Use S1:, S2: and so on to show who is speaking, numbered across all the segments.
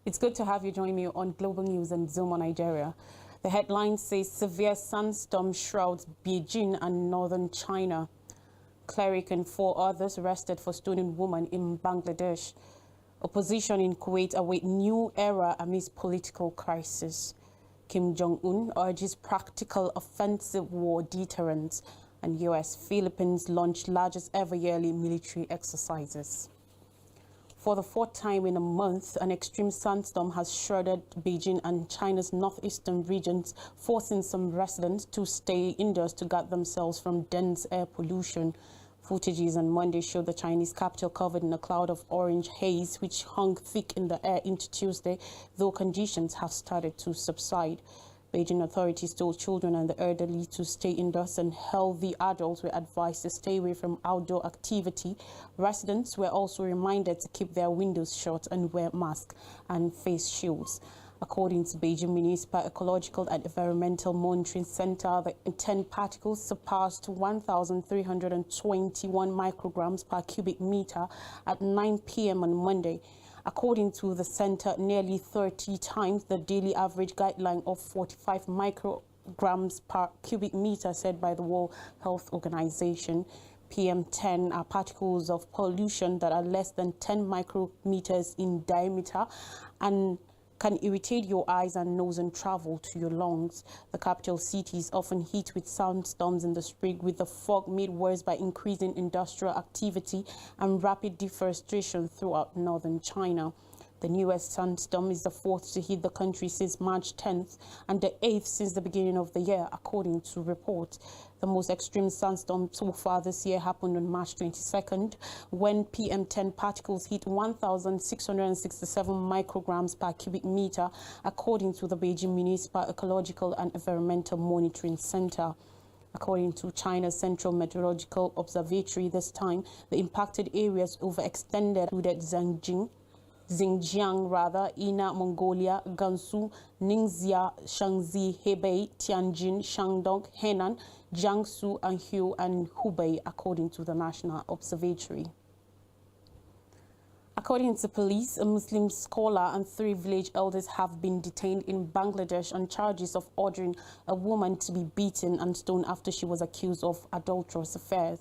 S1: It's good to have you join me on Global News and Zoom on Nigeria. The headline says severe sandstorm shrouds Beijing and northern China. Cleric and 4 others arrested for stoning woman in Bangladesh. Opposition in Kuwait await new era amidst political crisis. Kim Jong-un urges practical offensive war deterrence, and US-Philippines launch largest ever yearly military exercises. For the 4th time in a month, an extreme sandstorm has shrouded Beijing and China's northeastern regions, forcing some residents to stay indoors to guard themselves from dense air pollution. Footages on Monday showed the Chinese capital covered in a cloud of orange haze, which hung thick in the air into Tuesday, though conditions have started to subside. Beijing authorities told children and the elderly to stay indoors, and healthy adults were advised to stay away from outdoor activity. Residents were also reminded to keep their windows shut and wear masks and face shields. According to Beijing Municipal Ecological and Environmental Monitoring Center, the intent particles surpassed 1,321 micrograms per cubic meter at 9 p.m. on Monday. According to the center, nearly 30 times the daily average guideline of 45 micrograms per cubic meter set by the World Health Organization. PM10 are particles of pollution that are less than 10 micrometers in diameter and can irritate your eyes and nose and travel to your lungs. The capital city is often hit with sandstorms in the spring, with the fog made worse by increasing industrial activity and rapid deforestation throughout northern China. The newest sandstorm is the 4th to hit the country since March 10th and the 8th since the beginning of the year, according to reports. The most extreme sandstorm so far this year happened on March 22nd, when PM10 particles hit 1,667 micrograms per cubic meter, according to the Beijing Municipal Ecological and Environmental Monitoring Center. According to China's Central Meteorological Observatory, this time the impacted areas overextended to the Xinjiang, Inner Mongolia, Gansu, Ningxia, Shaanxi, Hebei, Tianjin, Shandong, Henan, Jiangsu, Anhui, and Hubei, according to the National Observatory. According to police, a Muslim scholar and 3 village elders have been detained in Bangladesh on charges of ordering a woman to be beaten and stoned after she was accused of adulterous affairs.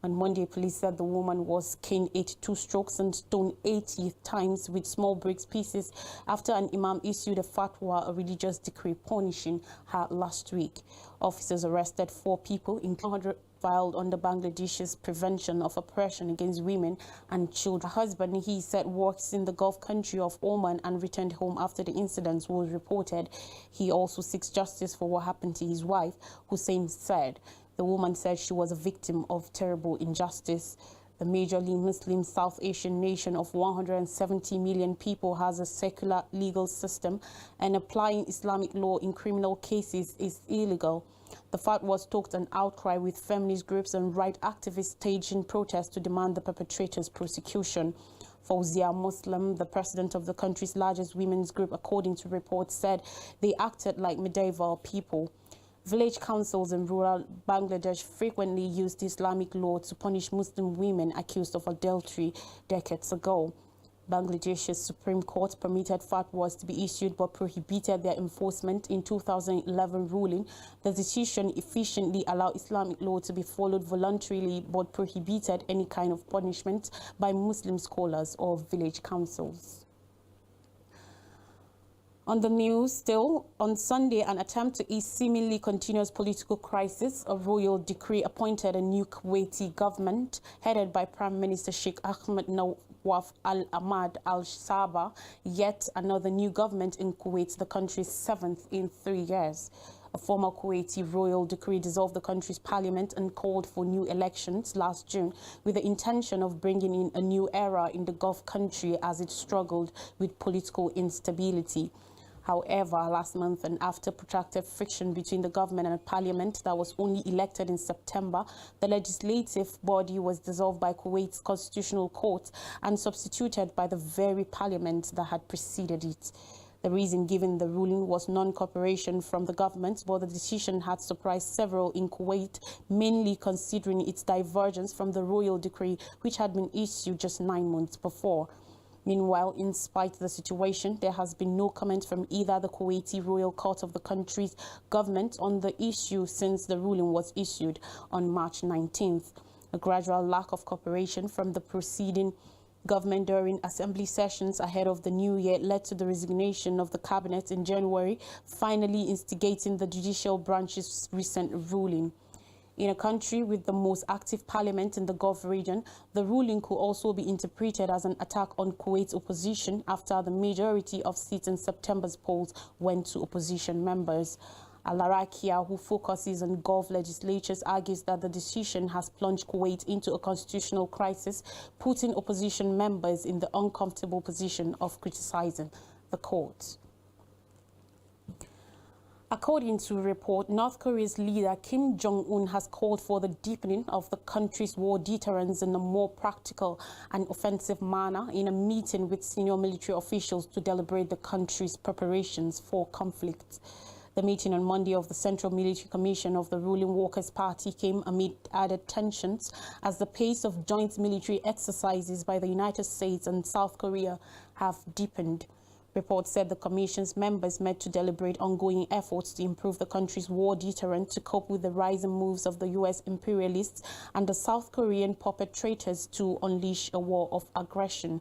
S1: On Monday, police said the woman was caned 82 strokes and stoned 80 times with small bricks pieces after an imam issued a fatwa, a religious decree punishing her last week. Officers arrested 4 people, including filed under Bangladesh's Prevention of Oppression Against Women and Children. Her husband, he said, works in the Gulf country of Oman and returned home after the incident was reported. He also seeks justice for what happened to his wife, Hussein said. The woman said she was a victim of terrible injustice. The majorly Muslim South Asian nation of 170 million people has a secular legal system, and applying Islamic law in criminal cases is illegal. The fatwa stoked an outcry, with feminist groups and right activists staging protests to demand the perpetrators' prosecution. Fawzia Muslim, the president of the country's largest women's group, according to reports, said they acted like medieval people. Village councils in rural Bangladesh frequently used Islamic law to punish Muslim women accused of adultery decades ago. Bangladesh's Supreme Court permitted fatwas to be issued but prohibited their enforcement in 2011 ruling. The decision efficiently allowed Islamic law to be followed voluntarily but prohibited any kind of punishment by Muslim scholars or village councils. On the news still, on Sunday, an attempt to ease seemingly continuous political crisis, a royal decree appointed a new Kuwaiti government headed by Prime Minister Sheikh Ahmed Nawaf Al-Ahmad Al-Sabah, yet another new government in Kuwait, the country's 7th in 3 years. A former Kuwaiti royal decree dissolved the country's parliament and called for new elections last June, with the intention of bringing in a new era in the Gulf country as it struggled with political instability. However, last month, and after protracted friction between the government and parliament that was only elected in September, the legislative body was dissolved by Kuwait's constitutional court and substituted by the very parliament that had preceded it. The reason given the ruling was non-cooperation from the government, but the decision had surprised several in Kuwait, mainly considering its divergence from the royal decree, which had been issued just 9 months before. Meanwhile, in spite of the situation, there has been no comment from either the Kuwaiti Royal Court of the country's government on the issue since the ruling was issued on March 19th. A gradual lack of cooperation from the preceding government during assembly sessions ahead of the new year led to the resignation of the cabinet in January, finally instigating the judicial branch's recent ruling. In a country with the most active parliament in the Gulf region, the ruling could also be interpreted as an attack on Kuwait's opposition after the majority of seats in September's polls went to opposition members. Al-Arakia, who focuses on Gulf legislatures, argues that the decision has plunged Kuwait into a constitutional crisis, putting opposition members in the uncomfortable position of criticizing the court. According to a report, North Korea's leader Kim Jong-un has called for the deepening of the country's war deterrence in a more practical and offensive manner in a meeting with senior military officials to deliberate the country's preparations for conflict. The meeting on Monday of the Central Military Commission of the ruling Workers' Party came amid added tensions as the pace of joint military exercises by the United States and South Korea have deepened. Reports said the Commission's members met to deliberate ongoing efforts to improve the country's war deterrent to cope with the rising moves of the U.S. imperialists and the South Korean perpetrators to unleash a war of aggression.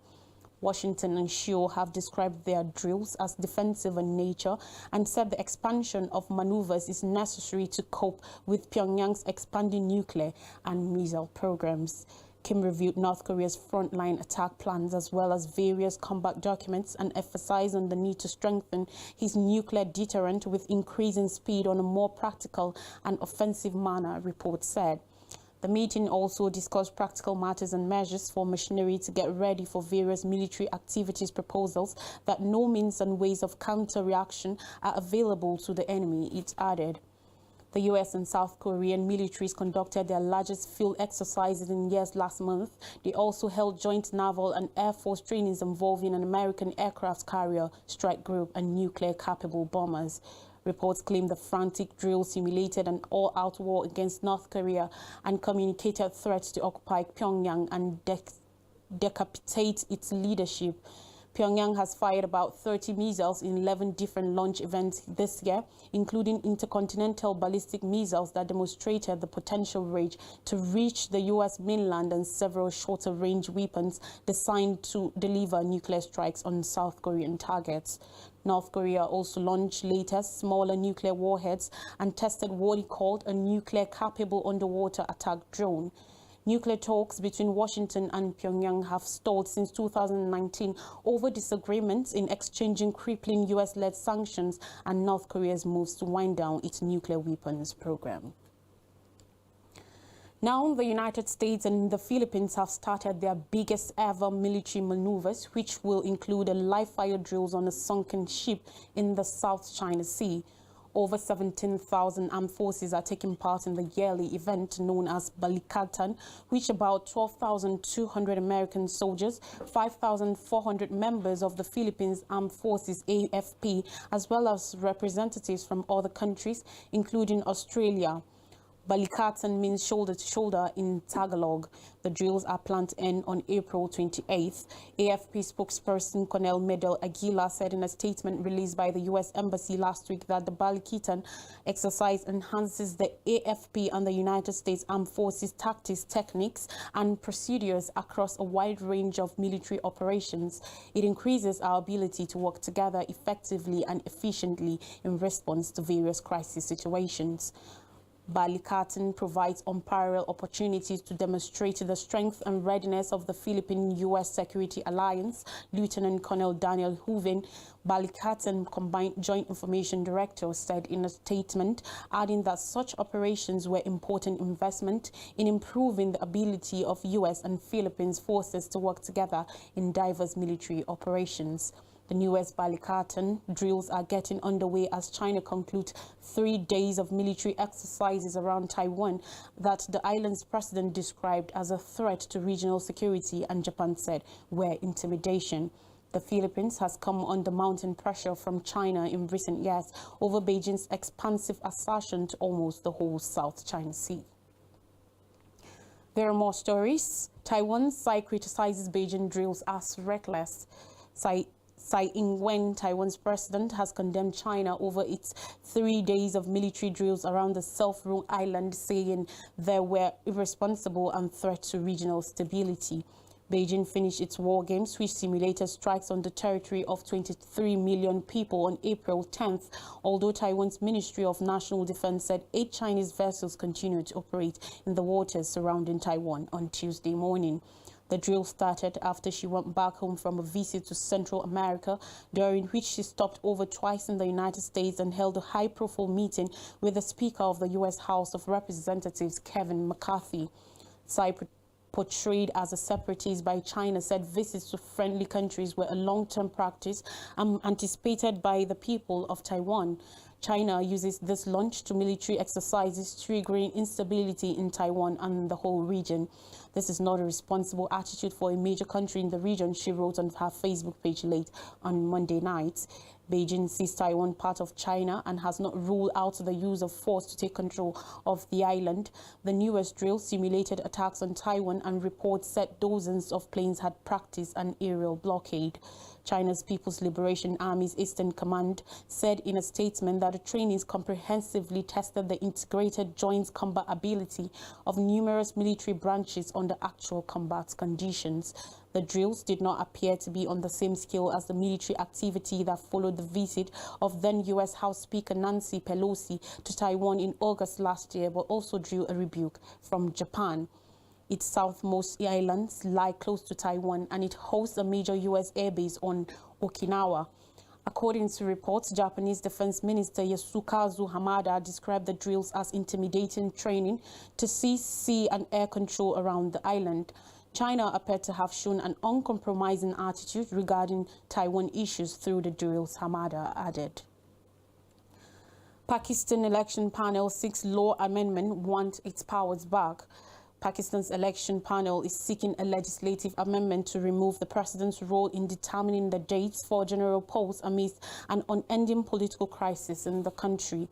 S1: Washington and Seoul have described their drills as defensive in nature and said the expansion of maneuvers is necessary to cope with Pyongyang's expanding nuclear and missile programs. Kim reviewed North Korea's frontline attack plans as well as various combat documents and emphasized on the need to strengthen his nuclear deterrent with increasing speed on a more practical and offensive manner, reports said. The meeting also discussed practical matters and measures for machinery to get ready for various military activities proposals that no means and ways of counter-reaction are available to the enemy, it added. The U.S. and South Korean militaries conducted their largest field exercises in years last month. They also held joint naval and air force trainings involving an American aircraft carrier, strike group, and nuclear-capable bombers. Reports claim the frantic drill simulated an all-out war against North Korea and communicated threats to occupy Pyongyang and decapitate its leadership. Pyongyang has fired about 30 missiles in 11 different launch events this year, including intercontinental ballistic missiles that demonstrated the potential range to reach the U.S. mainland and several shorter-range weapons designed to deliver nuclear strikes on South Korean targets. North Korea also launched later smaller nuclear warheads and tested what it called a nuclear-capable underwater attack drone. Nuclear talks between Washington and Pyongyang have stalled since 2019 over disagreements in exchanging crippling U.S.-led sanctions and North Korea's moves to wind down its nuclear weapons program. Now, the United States and the Philippines have started their biggest ever military maneuvers, which will include a live-fire drills on a sunken ship in the South China Sea. Over 17,000 armed forces are taking part in the yearly event known as Balikatan, which about 12,200 American soldiers, 5,400 members of the Philippines Armed Forces AFP, as well as representatives from other countries, including Australia. Balikatan means shoulder to shoulder in Tagalog. The drills are planned to end on April 28th. AFP spokesperson Colonel Medel Aguila said in a statement released by the U.S. Embassy last week that the Balikatan exercise enhances the AFP and the United States Armed Forces tactics, techniques, and procedures across a wide range of military operations. It increases our ability to work together effectively and efficiently in response to various crisis situations. Balikatan provides unparalleled opportunities to demonstrate the strength and readiness of the Philippine-U.S. Security Alliance, Lieutenant Colonel Daniel Hooven, Balikatan Combined Joint Information Director, said in a statement, adding that such operations were important investment in improving the ability of U.S. and Philippines forces to work together in diverse military operations. The newest Balikatan drills are getting underway as China concludes 3 days of military exercises around Taiwan that the island's president described as a threat to regional security and Japan said were intimidation. The Philippines has come under mounting pressure from China in recent years over Beijing's expansive assertion to almost the whole South China Sea. There are more stories. Taiwan's Tsai criticizes Beijing drills as reckless. Tsai Ing-wen, Taiwan's president, has condemned China over its 3 days of military drills around the self-ruled island, saying they were irresponsible and threat to regional stability. Beijing finished its war games, which simulated strikes on the territory of 23 million people on April 10th, although Taiwan's Ministry of National Defense said 8 Chinese vessels continued to operate in the waters surrounding Taiwan on Tuesday morning. The drill started after she went back home from a visit to Central America, during which she stopped over twice in the United States and held a high-profile meeting with the Speaker of the U.S. House of Representatives, Kevin McCarthy. Tsai, portrayed as a separatist by China, said visits to friendly countries were a long-term practice anticipated by the people of Taiwan. China uses this launch to military exercises, triggering instability in Taiwan and the whole region. This is not a responsible attitude for a major country in the region, she wrote on her Facebook page late on Monday night. Beijing sees Taiwan part of China and has not ruled out the use of force to take control of the island. The newest drill simulated attacks on Taiwan, and reports said dozens of planes had practiced an aerial blockade. China's People's Liberation Army's Eastern Command said in a statement that the trainings comprehensively tested the integrated joint combat ability of numerous military branches under actual combat conditions. The drills did not appear to be on the same scale as the military activity that followed the visit of then U.S. House Speaker Nancy Pelosi to Taiwan in August last year, but also drew a rebuke from Japan. Its southmost islands lie close to Taiwan, and it hosts a major U.S. airbase on Okinawa. According to reports, Japanese Defense Minister Yasukazu Hamada described the drills as intimidating training to seize sea and air control around the island. China appeared to have shown an uncompromising attitude regarding Taiwan issues through the drills, Hamada added. Pakistan election panel seeks law amendment, wants its powers back. Pakistan's election panel is seeking a legislative amendment to remove the president's role in determining the dates for general polls amidst an unending political crisis in the country.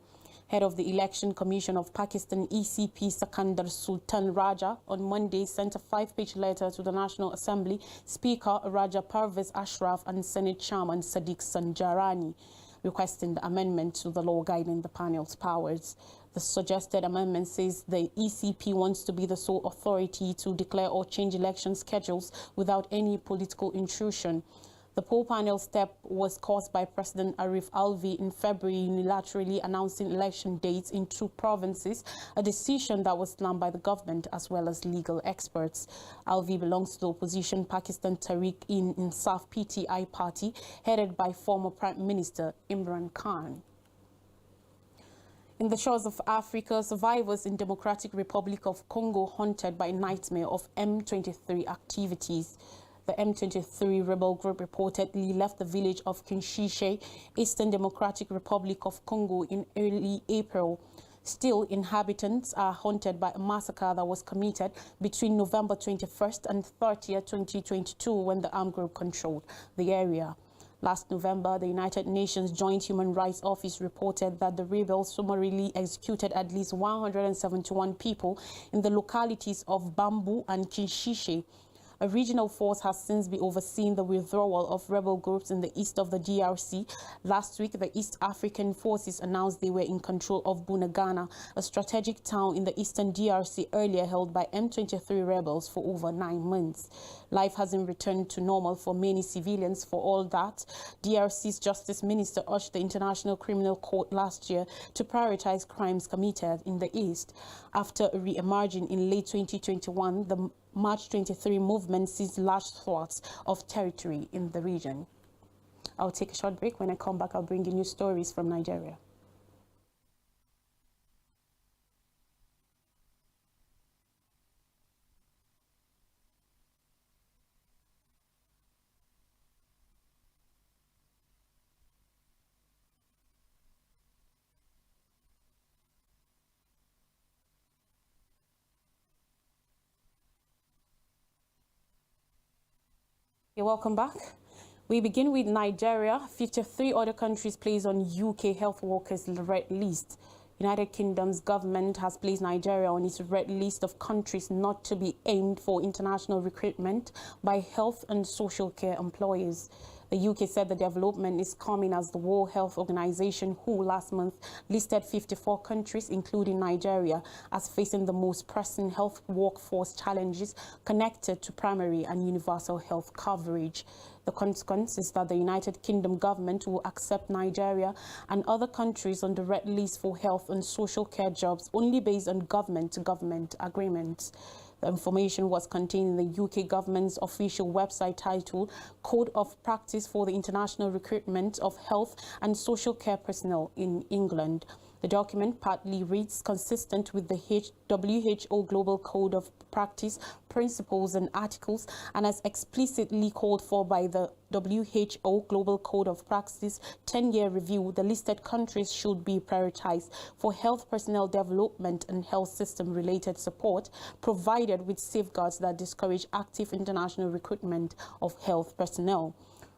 S1: Head of the Election Commission of Pakistan, ECP Sakandar Sultan Raja, on Monday sent a 5-page letter to the National Assembly Speaker Raja Parvez Ashraf and Senate Chairman Sadiq Sanjarani, requesting the amendment to the law guiding the panel's powers. The suggested amendment says the ECP wants to be the sole authority to declare or change election schedules without any political intrusion. The poll panel step was caused by President Arif Alvi in February unilaterally announcing election dates in 2 provinces, a decision that was slammed by the government as well as legal experts. Alvi belongs to the opposition Pakistan Tehreek-e-Insaf PTI party, headed by former Prime Minister Imran Khan. In the shores of Africa, survivors in Democratic Republic of Congo haunted by a nightmare of M23 activities. The M23 rebel group reportedly left the village of Kinshishe, Eastern Democratic Republic of Congo, in early April. Still, inhabitants are haunted by a massacre that was committed between November 21st and 30th, 2022, when the armed group controlled the area. Last November, the United Nations Joint Human Rights Office reported that the rebels summarily executed at least 171 people in the localities of Bambu and Kinshishe. A regional force has since been overseeing the withdrawal of rebel groups in the east of the DRC. Last week, the East African forces announced they were in control of Bunagana, a strategic town in the eastern DRC earlier held by M23 rebels for over 9 months. Life hasn't returned to normal for many civilians. For all that, DRC's Justice Minister urged the International Criminal Court last year to prioritize crimes committed in the east. After re-emerging in late 2021, the March 23 movement seized large swaths of territory in the region. I'll take a short break. When I come back, I'll bring you new stories from Nigeria. You're welcome back. We begin with Nigeria. 53 other countries placed on UK health workers' red list. United Kingdom's government has placed Nigeria on its red list of countries not to be aimed for international recruitment by health and social care employers. The UK said the development is coming as the World Health Organization, WHO, last month listed 54 countries, including Nigeria, as facing the most pressing health workforce challenges connected to primary and universal health coverage. The consequence is that the United Kingdom government will accept Nigeria and other countries on the red list for health and social care jobs only based on government-to-government agreements. The information was contained in the UK government's official website titled Code of Practice for the International Recruitment of Health and Social Care Personnel in England. The document partly reads consistent with the WHO Global Code of Practice principles and articles, and as explicitly called for by the WHO Global Code of Practice 10-year review, the listed countries should be prioritized for health personnel development and health system-related support, provided with safeguards that discourage active international recruitment of health personnel.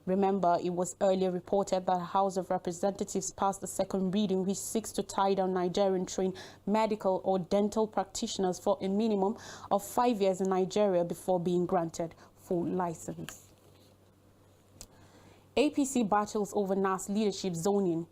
S1: Remember, it was earlier reported that the House of Representatives passed a second reading which seeks to tie down Nigerian-trained medical or dental practitioners for a minimum of 5 years in Nigeria before being granted full license. APC battles over NAS leadership zoning.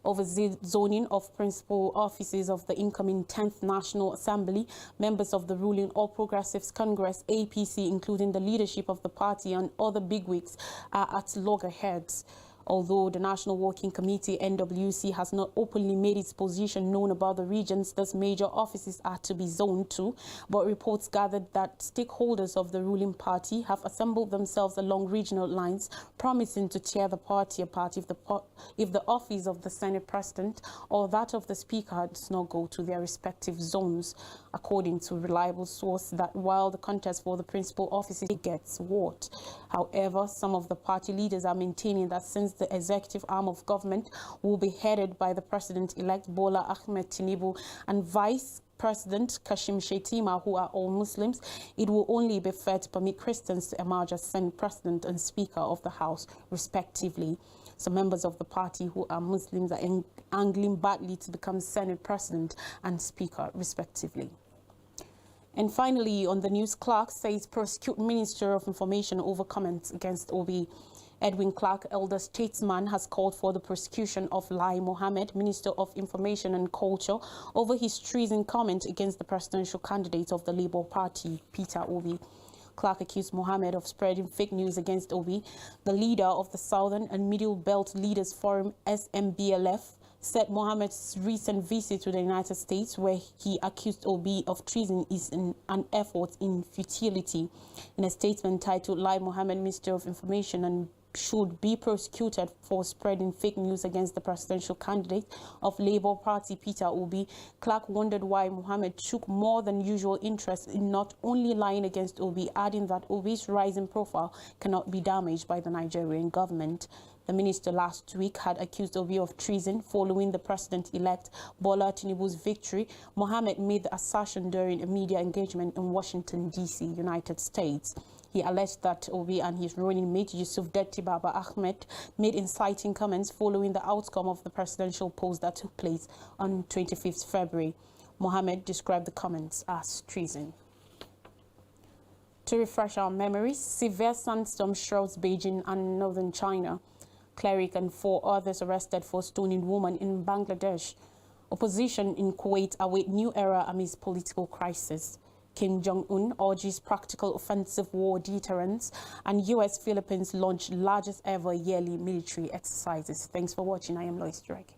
S1: Over zoning of principal offices of the incoming 10th National Assembly, members of the ruling All Progressives Congress, APC, including the leadership of the party and other bigwigs, are at loggerheads. Although the National Working Committee, NWC, has not openly made its position known about the regions those major offices are to be zoned to, but reports gathered that stakeholders of the ruling party have assembled themselves along regional lines, promising to tear the party apart if the office of the Senate President or that of the Speaker does not go to their respective zones. According to a reliable source, that while the contest for the principal offices gets warped. However, some of the party leaders are maintaining that since the executive arm of government will be headed by the President-elect Bola Ahmed Tinubu and Vice President Kashim Shettima, who are all Muslims, it will only be fair to permit Christians to emerge as Senate President and Speaker of the House, respectively. Some members of the party who are Muslims are angling badly to become Senate President and Speaker, respectively. And finally, on the news, Clark says prosecute Minister of Information over comments against Obi. Edwin Clark, elder statesman, has called for the prosecution of Lai Mohammed, Minister of Information and Culture, over his treason comment against the presidential candidate of the Labour Party, Peter Obi. Clark accused Mohammed of spreading fake news against Obi. The leader of the Southern and Middle Belt Leaders Forum, SMBLF, said Mohammed's recent visit to the United States, where he accused Obi of treason, is an effort in futility. In a statement titled Lai Mohammed, Minister of Information and should be prosecuted for spreading fake news against the presidential candidate of Labour Party, Peter Obi, Clark wondered why Mohammed took more than usual interest in not only lying against Obi, adding that Obi's rising profile cannot be damaged by the Nigerian government. The minister last week had accused Obi of treason following the president-elect Bola Tinubu's victory. Mohammed made the assertion during a media engagement in Washington, D.C., United States. He alleged that Obi and his running mate Yusuf Detti Baba Ahmed made inciting comments following the outcome of the presidential polls that took place on 25th February. Mohammed described the comments as treason. To refresh our memories, severe sandstorm shrouds Beijing and northern China. Cleric and 4 others arrested for stoning woman in Bangladesh. Opposition in Kuwait await new era amidst political crisis. Kim Jong-un urges practical offensive war deterrence, and US-Philippines launch largest ever yearly military exercises. Thanks for watching. I am Lois Drake.